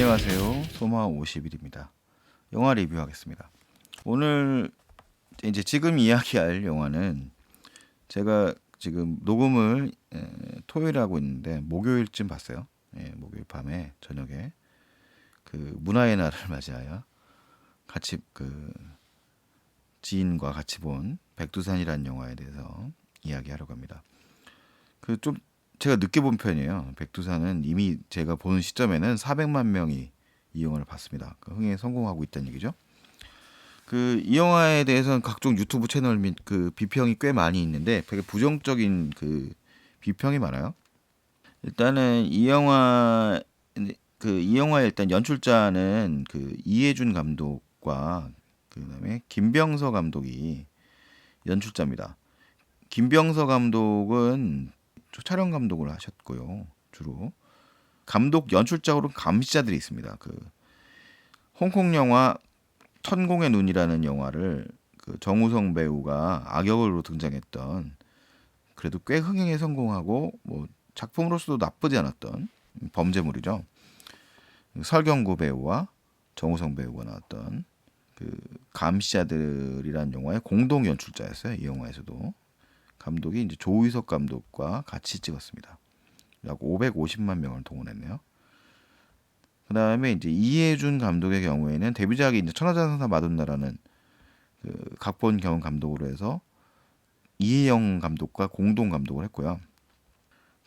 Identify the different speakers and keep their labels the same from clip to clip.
Speaker 1: 안녕하세요. 소마 50일입니다. 영화 리뷰하겠습니다. 오늘 이제 지금 이야기할 영화는 제가 지금 녹음을 토요일에 하고 있는데 목요일쯤 봤어요. 목요일 밤에 저녁에 그 문화의 날을 맞이하여 같이 그 지인과 같이 본 백두산이라는 영화에 대해서 이야기하려고 합니다. 그 좀 제가 늦게 본 편이에요. 백두산은 이미 제가 보는 시점에는 400만 명이 이 영화를 봤습니다. 그 흥행에 성공하고 있다는 얘기죠. 그 이 영화에 대해서는 각종 유튜브 채널 및 그 비평이 꽤 많이 있는데 되게 부정적인 그 비평이 많아요. 일단은 이 영화의 일단 연출자는 그 이해준 감독과 그다음에 김병서 감독이 연출자입니다. 김병서 감독은 촬영 감독을 하셨고요. 주로 감독 연출적으로 감시자들이 있습니다. 그 홍콩 영화 천공의 눈이라는 영화를 그 정우성 배우가 악역으로 등장했던 그래도 꽤 흥행에 성공하고 뭐 작품으로서도 나쁘지 않았던 범죄물이죠. 설경구 배우와 정우성 배우가 나왔던 그 감시자들이라는 영화의 공동 연출자였어요. 이 영화에서도 감독이 이제 조의석 감독과 같이 찍었습니다. 약 550만 명을 동원했네요. 그다음에 이제 이해준 감독의 경우에는 데뷔작이 이제 천하장사 마돈나라는 그 각본 겸 감독으로 해서 이혜영 감독과 공동 감독을 했고요.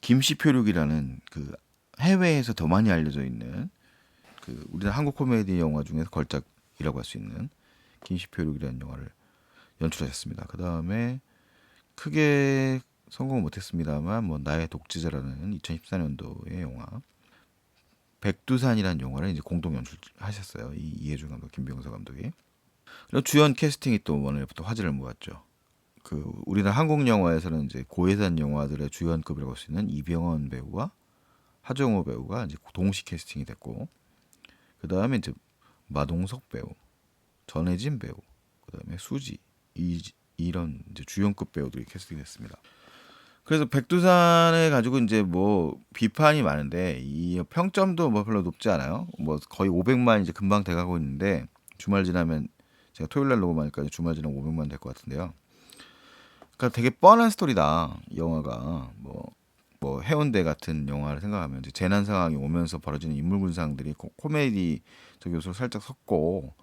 Speaker 1: 김씨표류기라는 그 해외에서 더 많이 알려져 있는 그 우리나라 한국 코미디 영화 중에서 걸작이라고 할 수 있는 김씨표류기라는 영화를 연출하셨습니다. 그다음에 크게 성공은 못했습니다만 뭐 나의 독지자라는 2014년도의 영화 백두산이라는 영화를 이제 공동 연출하셨어요. 이 이해준 감독, 김병서 감독이. 그리고 주연 캐스팅이 또 원래부터 화제를 모았죠. 그 우리나라 한국 영화에서는 이제 고예산 영화들의 주연급이라고 할 수 있는 이병헌 배우와 하정우 배우가 이제 동시 캐스팅이 됐고, 그 다음에 이제 마동석 배우, 전혜진 배우, 그 다음에 수지 이런 이제 주연급 배우들이 캐스팅됐습니다. 그래서 백두산을 가지고 이제 뭐 비판이 많은데 이 평점도 뭐 별로 높지 않아요. 뭐 거의 500만 이제 금방 돼가고 있는데 주말 지나면 제가 토요일 날 녹음하니까 주말 지나면 500만 될 것 같은데요. 그러니까 되게 뻔한 스토리다. 이 영화가 뭐 해운대 같은 영화를 생각하면 이제 재난 상황이 오면서 벌어지는 인물 군상들이 코미디적 요소를 살짝 섞고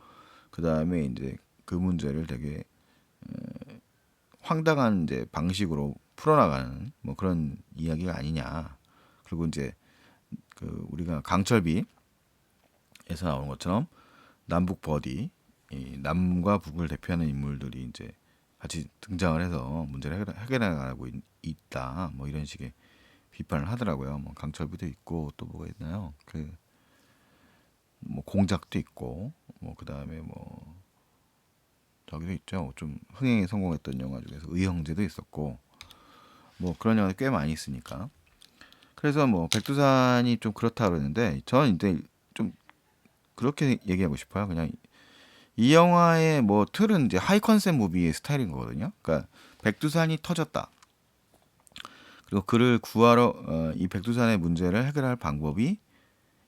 Speaker 1: 그 다음에 이제 그 문제를 되게 황당한 이제 방식으로 풀어나가는 뭐 그런 이야기가 아니냐. 그리고 이제 그 우리가 강철비에서 나오는 것처럼 남북 버디, 이 남과 북을 대표하는 인물들이 이제 같이 등장을 해서 문제를 해결해 나가고 있다. 뭐 이런 식의 비판을 하더라고요. 뭐 강철비도 있고 또 뭐가 있나요? 그 뭐 공작도 있고 뭐 그다음에 뭐 저기도 있죠. 좀 흥행에 성공했던 영화 중에서 의형제도 있었고 뭐 그런 영화도 꽤 많이 있으니까. 그래서 뭐 백두산이 좀 그렇다 그러는데 저는 이제 좀 그렇게 얘기하고 싶어요. 그냥 이 영화의 뭐 틀은 이제 하이 컨셉 무비의 스타일인 거거든요. 그러니까 백두산이 터졌다. 그리고 그를 구하러 이 백두산의 문제를 해결할 방법이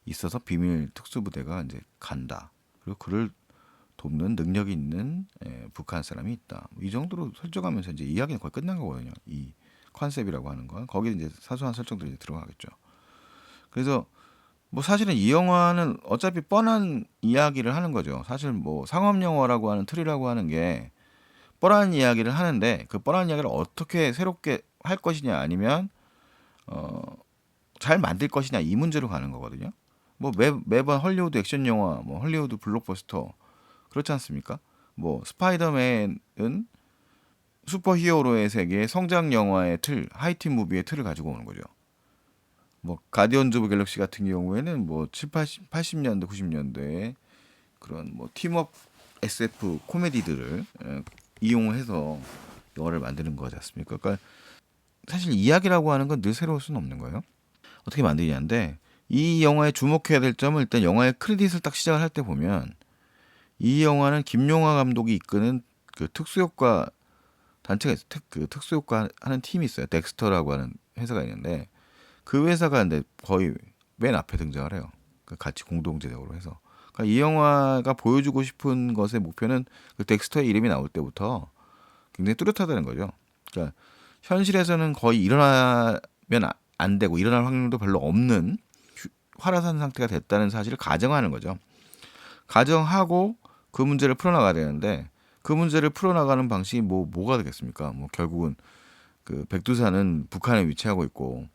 Speaker 1: 있어서 비밀 특수부대가 이제 간다. 그리고 그를 돕는 능력이 있는 북한 사람이 있다. 이 정도로 설정하면서 이제 이야기는 거의 끝난 거거든요. 이 컨셉이라고 하는 건 거기에 이제 사소한 설정들이 이제 들어가겠죠. 그래서 뭐 사실은 이 영화는 어차피 뻔한 이야기를 하는 거죠. 사실 뭐 상업 영화라고 하는 틀이라고 하는 게 뻔한 이야기를 하는데 그 뻔한 이야기를 어떻게 새롭게 할 것이냐 아니면 어, 잘 만들 것이냐 이 문제로 가는 거거든요. 뭐 매번 헐리우드 액션 영화, 뭐 헐리우드 블록버스터 그렇지 않습니까? 뭐 스파이더맨은 슈퍼 히어로의 세계의 성장 영화의 틀, 하이틴 무비의 틀을 가지고 오는 거죠. 뭐 가디언즈 오브 갤럭시 같은 경우에는 뭐 7, 80년대, 90년대에 그런 뭐 팀업 SF 코미디들을 이용해서 영화를 만드는 거지 않습니까? 그러니까 사실 이야기라고 하는 건 늘 새로울 수는 없는 거예요. 어떻게 만드냐인데 이 영화에 주목해야 될 점은 일단 영화의 크레딧을 딱 시작을 할 때 보면 이 영화는 김용화 감독이 이끄는 그 특수효과 단체가 있어요. 그 특수효과 하는 팀이 있어요. 덱스터라고 하는 회사가 있는데 그 회사가 근데 거의 맨 앞에 등장을 해요. 같이 공동제작으로 해서. 그러니까 이 영화가 보여주고 싶은 것의 목표는 그 덱스터의 이름이 나올 때부터 굉장히 뚜렷하다는 거죠. 그러니까 현실에서는 거의 일어나면 안 되고 일어날 확률도 별로 없는 활화산 상태가 됐다는 사실을 가정하는 거죠. 가정하고 그 문제를 풀어나가야 되는데 그 문제를 풀어나가는 방식이 뭐가 되겠습니까? 뭐 결국은 그 백두산은 북한에 위치하고 있고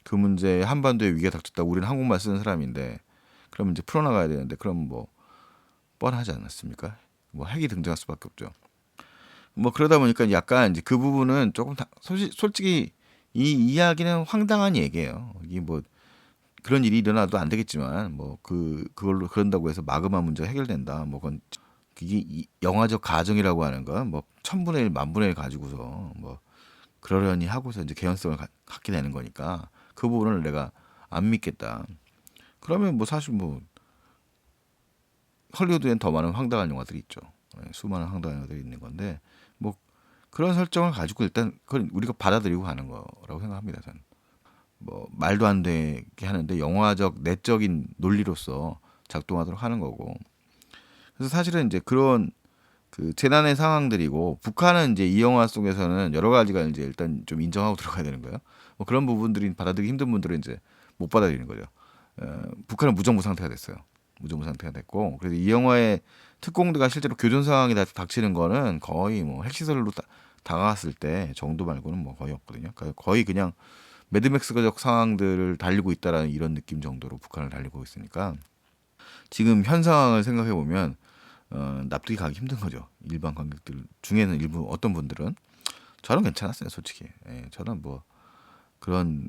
Speaker 1: 그 문제에 한반도에 위기가 닥쳤다고 우리는 한국말 쓰는 사람인데 그러면 이제 풀어나가야 되는데 그럼 뭐 뻔하지 않았습니까? 뭐 핵이 등장할 수밖에 없죠. 뭐 그러다 보니까 약간 이제 그 부분은 조금 솔직히 이 이야기는 황당한 얘기예요. 이게 뭐 그런 일이 일어나도 안 되겠지만 뭐 그걸로 그런다고 해서 마그마 문제가 해결된다. 뭐 그건 그게 영화적 가정이라고 하는 건 뭐 천분의 일 만분의 일 가지고서 뭐 그러려니 하고서 이제 개연성을 갖게 되는 거니까 그 부분을 내가 안 믿겠다. 그러면 뭐 사실 뭐 헐리우드엔 더 많은 황당한 영화들이 있죠. 수많은 황당한 영화들이 있는 건데 뭐 그런 설정을 가지고 일단 그걸 우리가 받아들이고 가는 거라고 생각합니다. 저는. 뭐 말도 안 되게 하는데 영화적 내적인 논리로서 작동하도록 하는 거고. 그래서 사실은 이제 그런 그 재난의 상황들이고 북한은 이제 이 영화 속에서는 여러 가지가 이제 일단 좀 인정하고 들어가야 되는 거예요. 뭐 그런 부분들이 받아들이기 힘든 분들은 이제 못 받아들이는 거죠. 북한은 무정부 상태가 됐어요. 무정부 상태가 됐고 그래서 이 영화의 특공대가 실제로 교전 상황이 닥치는 거는 거의 뭐 핵시설로 다가갔을 때 정도 말고는 뭐 거의 없거든요. 그러니까 거의 그냥 매드맥스적 상황들을 달리고 있다라는 이런 느낌 정도로 북한을 달리고 있으니까 지금 현 상황을 생각해 보면 납득이 가기 힘든 거죠. 일반 관객들 중에는 일부 어떤 분들은 저는 괜찮았어요, 솔직히. 예, 저는 뭐 그런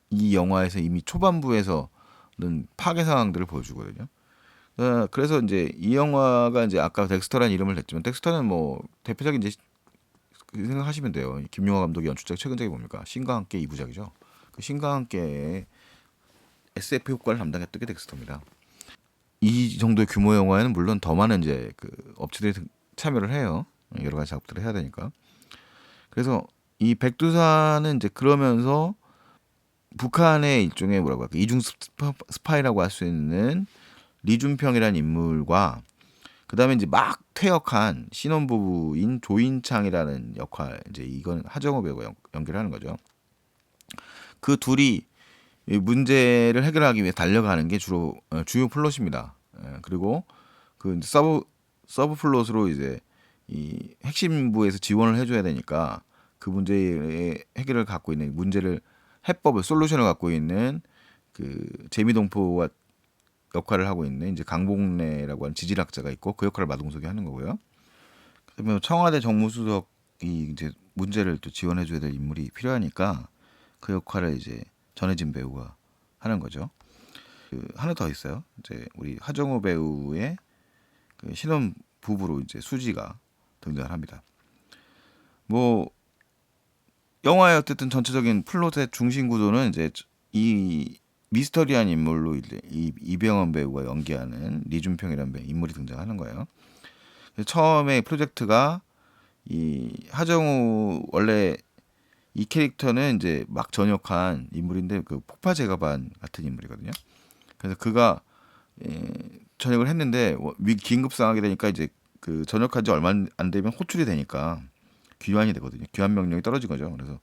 Speaker 1: 이 영화에서 이미 초반부에서는 파괴 상황들을 보여주거든요. 그래서 이제 이 영화가 이제 아까 덱스터라는 이름을 냈지만 덱스터는 뭐 대표적인 이제 생각하시면 돼요. 김용화 감독의 연출작 최근작이 뭡니까? 신과 함께 2부작이죠. 그 신과 함께의 SF 효과를 담당했던 게 덱스터입니다. 이 정도의 규모 영화에는 물론 더 많은 이제 그 업체들이 참여를 해요. 여러 가지 작업들을 해야 되니까. 그래서 이 백두산은 이제 그러면서 북한의 일종의 뭐라고 할까 이중 스파이라고 할 수 있는 리준평이라는 인물과 그다음에 이제 막 퇴역한 신혼부부인 조인창이라는 역할 이제 이건 하정우 배우가 연기를 하는 거죠. 그 둘이 이 문제를 해결하기 위해 달려가는 게 주로 주요 플롯입니다. 그리고 그 이제 서브 플롯으로 이제 이 핵심부에서 지원을 해줘야 되니까 그 문제의 해결을 갖고 있는 문제를 해법을 솔루션을 갖고 있는 그 재미동포와 역할을 하고 있는 이제 강복래라고 하는 지질학자가 있고 그 역할을 마동석이 하는 거고요. 그다음에 청와대 정무수석이 이제 문제를 또 지원해줘야 될 인물이 필요하니까 그 역할을 이제 전혜진 배우가 하는 거죠. 그 하나 더 있어요. 이제 우리 하정우 배우의 그 신혼 부부로 이제 수지가 등장을 합니다. 뭐 영화의 어쨌든 전체적인 플롯의 중심 구도는 이제 이 미스터리한 인물로 이제 이병헌 배우가 연기하는 리준평이라는 인물이 등장하는 거예요. 처음에 프로젝트가 이 하정우 원래 이 캐릭터는 이제 막 전역한 인물인데 그 폭파 제거반 같은 인물이거든요. 그래서 그가 전역을 했는데 긴급 상황이 되니까 이제 그 전역한 지 얼마 안 되면 호출이 되니까 귀환이 되거든요. 귀환 명령이 떨어진 거죠. 그래서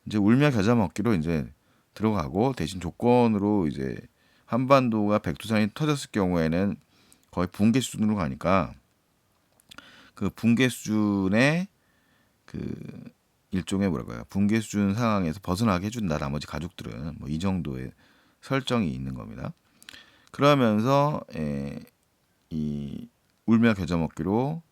Speaker 1: 이제 울며 겨자 먹기로 이제 들어가고 대신 조건으로 이제 한반도가 백두산이 터졌을 경우에는 거의 붕괴 수준으로 가니까 그 붕괴 수준의 그 일종의 뭐랄까요 붕괴 수준 상황에서 벗어나게 해준다 나머지 가족들은 뭐 이 정도의 설정이 있는 겁니다. 그러면서 이 울며 겨자 먹기로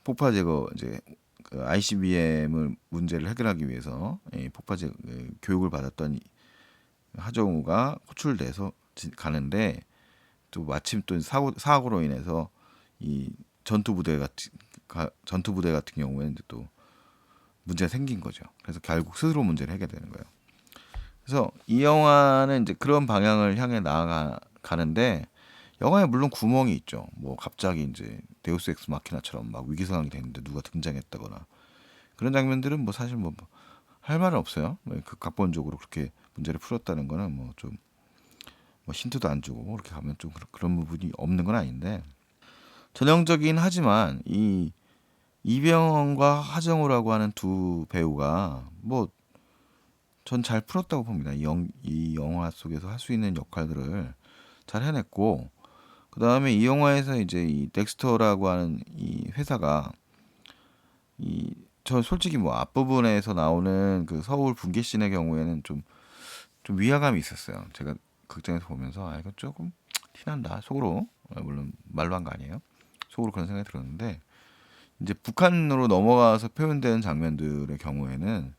Speaker 1: 폭파 제거 이제 그 ICBM을 문제를 해결하기 위해서 폭파 제거 교육을 받았던 하정우가 호출돼서 가는데 또 마침 또 사고로 인해서 이 전투 부대 같은 경우에는 이제 또 문제가 생긴 거죠. 그래서 결국 스스로 문제를 해결되는 거예요. 그래서 이 영화는 이제 그런 방향을 향해 나아가는데 영화에 물론 구멍이 있죠. 뭐 갑자기 이제 데우스 엑스 마키나처럼 막 위기 상황이 되는데 누가 등장했다거나 그런 장면들은 뭐 사실 뭐 할 말은 없어요. 그 각본적으로 그렇게 문제를 풀었다는 거는 뭐 좀 뭐 힌트도 안 주고 그렇게 가면 좀 그런 부분이 없는 건 아닌데 전형적인 하지만 이 이병헌과 하정우라고 하는 두 배우가 뭐 전 잘 풀었다고 봅니다. 이 영화 속에서 할 수 있는 역할들을 잘 해냈고 그 다음에 이 영화에서 이제 이 덱스터라고 하는 이 회사가 이 저 솔직히 뭐 앞부분에서 나오는 그 서울 분계씬의 경우에는 좀 위화감이 있었어요. 제가 극장에서 보면서 아 이거 조금 티난다 속으로 물론 말로 한 거 아니에요. 속으로 그런 생각이 들었는데 이제 북한으로 넘어가서 표현되는 장면들의 경우에는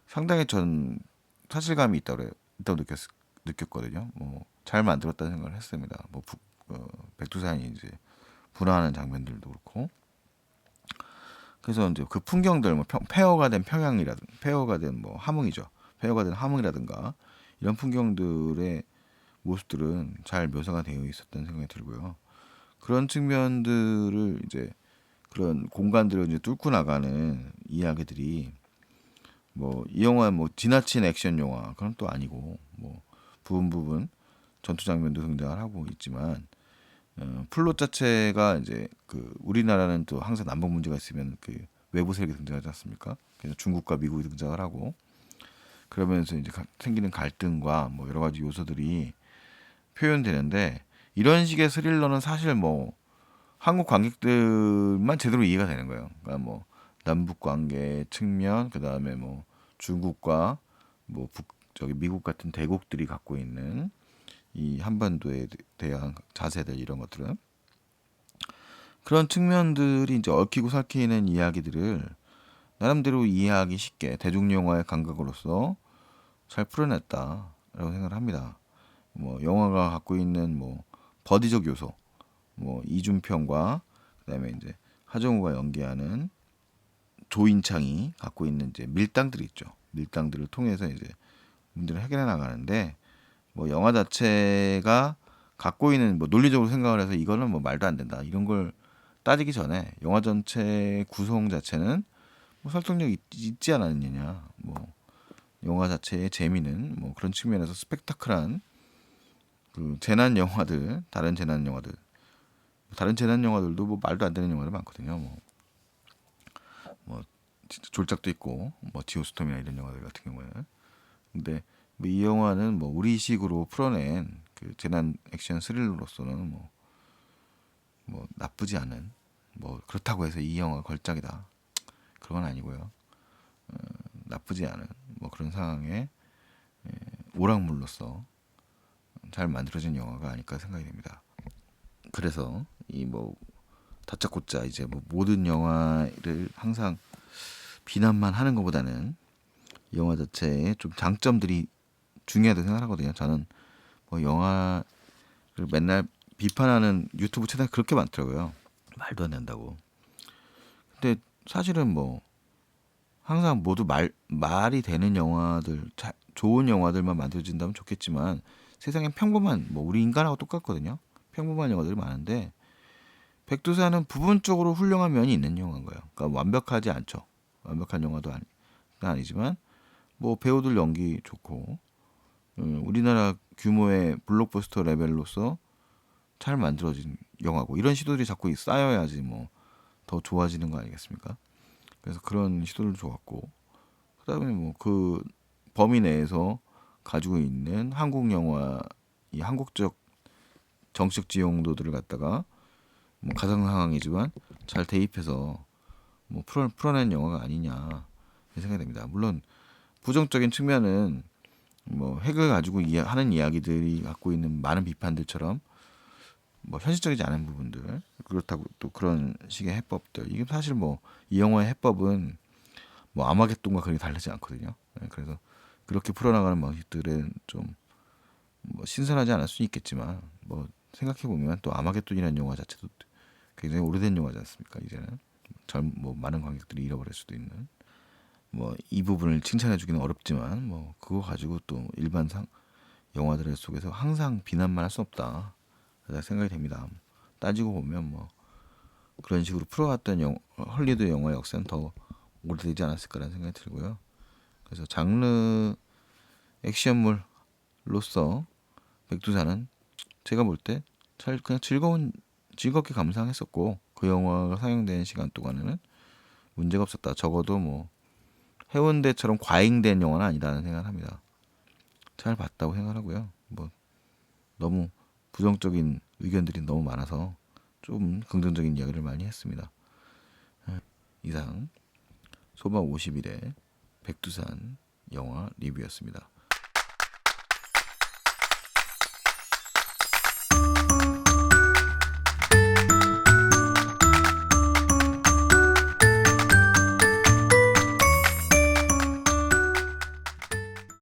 Speaker 1: 상당히 전 사실감이 있다고 느꼈거든요. 뭐 잘 만들었다는 생각을 했습니다. 뭐 백두산이 이제 분화하는 장면들도 그렇고 그래서 이제 그 풍경들 뭐 폐허가 된 평양이라든 폐허가 된 뭐 함흥이죠. 폐허가 된 함흥이라든가 이런 풍경들의 모습들은 잘 묘사가 되어 있었다는 생각이 들고요. 그런 측면들을 이제 그런 공간들을 이제 뚫고 나가는 이야기들이 뭐 이 영화 뭐 지나친 액션 영화 그건 또 아니고 뭐 부분 전투 장면도 등장을 하고 있지만 플롯 자체가 이제 그 우리나라는 또 항상 남북 문제가 있으면 그 외부 세력이 등장하지 않습니까? 그래서 중국과 미국이 등장을 하고 그러면서 이제 생기는 갈등과 뭐 여러 가지 요소들이 표현되는데 이런 식의 스릴러는 사실 뭐 한국 관객들만 제대로 이해가 되는 거예요. 그러니까 뭐 남북 관계 측면, 그 다음에 뭐 중국과 뭐 저기 미국 같은 대국들이 갖고 있는 이 한반도에 대한 자세들 이런 것들은 그런 측면들이 이제 얽히고 설키는 이야기들을 나름대로 이해하기 쉽게 대중 영화의 감각으로서 잘 풀어냈다라고 생각을 합니다. 뭐 영화가 갖고 있는 뭐 버디적 요소, 뭐 이준평과 그다음에 이제 하정우가 연기하는 조인창이 갖고 있는 이제 밀당들이 있죠. 밀당들을 통해서 이제 문제를 해결해 나가는데 뭐 영화 자체가 갖고 있는 뭐 논리적으로 생각을 해서 이거는 뭐 말도 안 된다 이런 걸 따지기 전에 영화 전체 구성 자체는 뭐 설득력 있지 않았느냐 뭐 영화 자체의 재미는 뭐 그런 측면에서 스펙타클한 그 재난 영화들 다른 재난 영화들도 뭐 말도 안 되는 영화들 많거든요 뭐 진짜 졸작도 있고 뭐 지오스톰이나 이런 영화들 같은 경우에 근데 뭐이 영화는 뭐 우리식으로 풀어낸 그 재난 액션 스릴러로서는 뭐 나쁘지 않은 뭐 그렇다고 해서 이 영화 걸작이다 그런 건 아니고요 나쁘지 않은 뭐 그런 상황에 오락물로서 잘 만들어진 영화가 아닐까 생각이 됩니다. 그래서 이 뭐 다짜고짜 이제 뭐 모든 영화를 항상 비난만 하는 것보다는 영화 자체의 좀 장점들이 중요하다고 생각하거든요. 저는 뭐 영화를 맨날 비판하는 유튜브 채널 그렇게 많더라고요. 말도 안 된다고. 근데 사실은 뭐 항상 모두 말이 되는 영화들, 좋은 영화들만 만들어진다면 좋겠지만 세상엔 평범한 뭐 우리 인간하고 똑같거든요. 평범한 영화들이 많은데 백두산은 부분적으로 훌륭한 면이 있는 영화인 거예요. 그러니까 완벽하지 않죠. 완벽한 영화도 아니지만 뭐 배우들 연기 좋고 우리나라 규모의 블록버스터 레벨로서 잘 만들어진 영화고 이런 시도들이 자꾸 쌓여야지 뭐 더 좋아지는 거 아니겠습니까? 그래서 그런 시도를 좋았고 그다음에 뭐 그 범위 내에서 가지고 있는 한국 영화 이 한국적 정치적 지형도들을 갖다가 뭐 가상 상황이지만 잘 대입해서 뭐 풀어낸 영화가 아니냐 생각이 됩니다. 물론 부정적인 측면은 뭐 핵을 가지고 하는 이야기들이 갖고 있는 많은 비판들처럼 뭐 현실적이지 않은 부분들 그렇다고 또 그런 식의 해법들 이게 사실 뭐 이 영화의 해법은 뭐 아마겟돈과 그렇게 다르지 않거든요. 그래서 그렇게 풀어나가는 방식들은 좀 뭐 신선하지 않을 수 있겠지만 뭐 생각해 보면 또 아마겟돈이라는 영화 자체도 굉장히 오래된 영화지 않습니까? 이제는 뭐 많은 관객들이 잃어버릴 수도 있는 뭐 이 부분을 칭찬해주기는 어렵지만 뭐 그거 가지고 또 일반상 영화들 속에서 항상 비난만 할 수 없다 생각이 됩니다. 따지고 보면 뭐 그런 식으로 풀어왔던 헐리우드 영화 역사는 더 오래되지 않았을까라는 생각이 들고요. 그래서 장르 액션물로서 백두산은 제가 볼 때 그냥 즐겁게 감상했었고 그 영화가 상영된 시간 동안에는 문제가 없었다. 적어도 뭐 해운대처럼 과잉된 영화는 아니라는 생각을 합니다. 잘 봤다고 생각하고요. 뭐 너무 부정적인 의견들이 너무 많아서 좀 긍정적인 이야기를 많이 했습니다. 이상 소방 50일의 백두산 영화 리뷰였습니다.